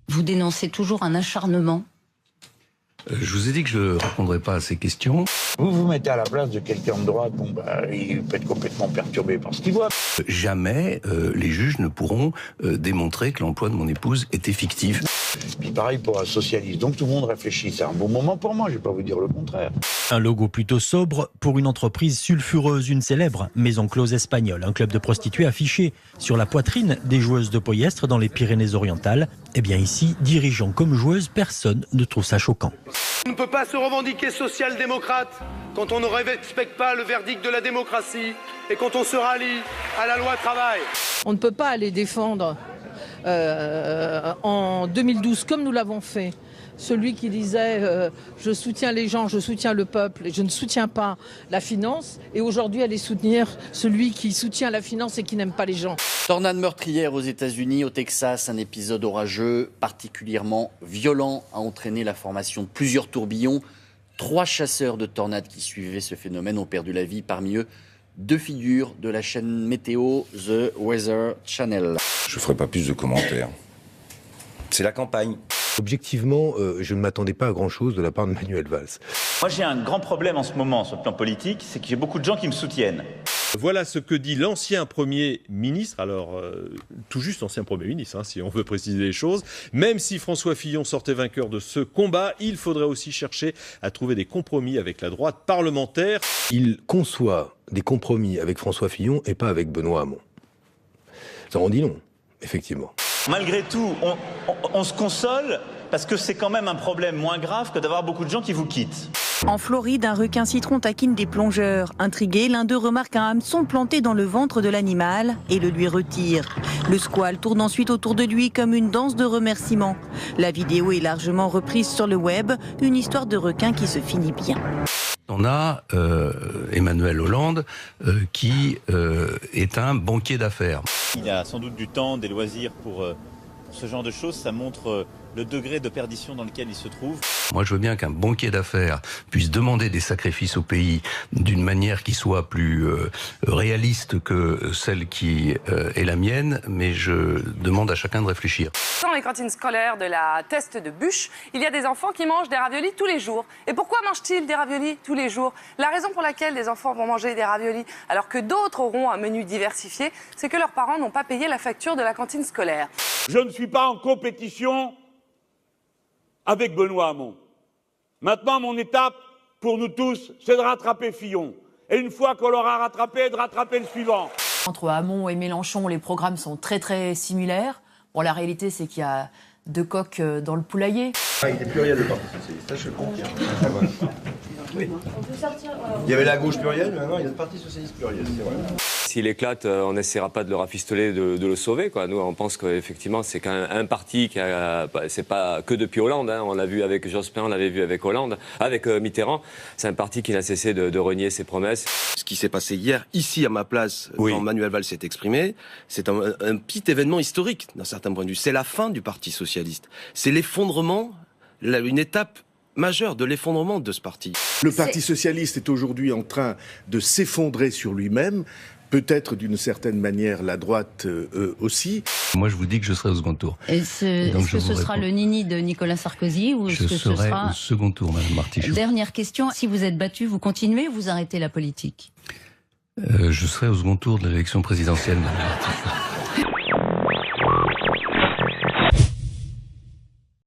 Vous dénoncez toujours un acharnement. Je vous ai dit que je ne répondrai pas à ces questions. Vous vous mettez à la place de quelqu'un de droite, il peut être complètement perturbé par ce qu'il voit. Jamais les juges ne pourront démontrer que l'emploi de mon épouse était fictif. Puis pareil pour un socialiste. Donc tout le monde réfléchit. C'est un bon moment pour moi, je ne vais pas vous dire le contraire. Un logo plutôt sobre pour une entreprise sulfureuse, une célèbre maison close espagnole. Un club de prostituées affiché sur la poitrine des joueuses de polyestre dans les Pyrénées-Orientales. Eh bien ici, dirigeants comme joueuses, personne ne trouve ça choquant. On ne peut pas se revendiquer social-démocrate quand on ne respecte pas le verdict de la démocratie et quand on se rallie à la loi travail. On ne peut pas aller défendre en 2012, comme nous l'avons fait, celui qui disait je soutiens les gens, je soutiens le peuple et je ne soutiens pas la finance, et aujourd'hui aller soutenir celui qui soutient la finance et qui n'aime pas les gens. Tornade meurtrière aux États-Unis, au Texas, un épisode orageux particulièrement violent a entraîné la formation de plusieurs tourbillons. 3 chasseurs de tornades qui suivaient ce phénomène ont perdu la vie, parmi eux 2 figures de la chaîne météo The Weather Channel. Je ne ferai pas plus de commentaires. C'est la campagne. Objectivement, je ne m'attendais pas à grand-chose de la part de Manuel Valls. Moi, j'ai un grand problème en ce moment sur le plan politique, c'est que j'ai beaucoup de gens qui me soutiennent. Voilà ce que dit l'ancien Premier ministre, alors tout juste ancien Premier ministre, si on veut préciser les choses. Même si François Fillon sortait vainqueur de ce combat, il faudrait aussi chercher à trouver des compromis avec la droite parlementaire. Il conçoit des compromis avec François Fillon et pas avec Benoît Hamon. Ça en dit long, effectivement. Malgré tout, on se console parce que c'est quand même un problème moins grave que d'avoir beaucoup de gens qui vous quittent. En Floride, un requin citron taquine des plongeurs. Intrigué, l'un d'eux remarque un hameçon planté dans le ventre de l'animal et le lui retire. Le squale tourne ensuite autour de lui comme une danse de remerciements. La vidéo est largement reprise sur le web, une histoire de requin qui se finit bien. On a Emmanuel Hollande qui est un banquier d'affaires. Il a sans doute du temps, des loisirs pour ce genre de choses. Ça montre le degré de perdition dans lequel il se trouve. Moi, je veux bien qu'un banquier d'affaires puisse demander des sacrifices au pays d'une manière qui soit plus réaliste que celle qui est la mienne, mais je demande à chacun de réfléchir. Dans les cantines scolaires de la Teste de Bûche, il y a des enfants qui mangent des raviolis tous les jours. Et pourquoi mangent-ils des raviolis tous les jours? La raison pour laquelle des enfants vont manger des raviolis alors que d'autres auront un menu diversifié, c'est que leurs parents n'ont pas payé la facture de la cantine scolaire. Je ne suis pas en compétition avec Benoît Hamon. Maintenant, mon étape, pour nous tous, c'est de rattraper Fillon. Et une fois qu'on l'aura rattrapé, de rattraper le suivant. Entre Hamon et Mélenchon, les programmes sont très très similaires. Bon, la réalité, c'est qu'il y a 2 coqs dans le poulailler. Il est pluriel le Parti Socialiste, ça je le confirme. Oui. Il y avait la gauche plurielle, mais maintenant il y a le Parti Socialiste pluriel, c'est vrai. S'il éclate, on n'essaiera pas de le rafistoler, de le sauver, quoi. Nous, on pense qu'effectivement, c'est quand même un parti qui a... C'est pas que depuis Hollande, On l'a vu avec Jospin, on l'avait vu avec Hollande, avec Mitterrand. C'est un parti qui n'a cessé de renier ses promesses. Ce qui s'est passé hier, ici, à ma place, quand Manuel Valls s'est exprimé, c'est un petit événement historique, d'un certain point de vue. C'est la fin du Parti Socialiste. C'est l'effondrement, une étape majeure de l'effondrement de ce parti. Le Parti Socialiste est aujourd'hui en train de s'effondrer sur lui-même. Peut-être d'une certaine manière la droite aussi. Moi, je vous dis que je serai au second tour. Est-ce que ce sera le nini de Nicolas Sarkozy ou est-ce que ce serai sera... au second tour, Madame Martichoux. Dernière question, si vous êtes battu, vous continuez ou vous arrêtez la politique? Je serai au second tour de l'élection présidentielle, Madame Martichoux.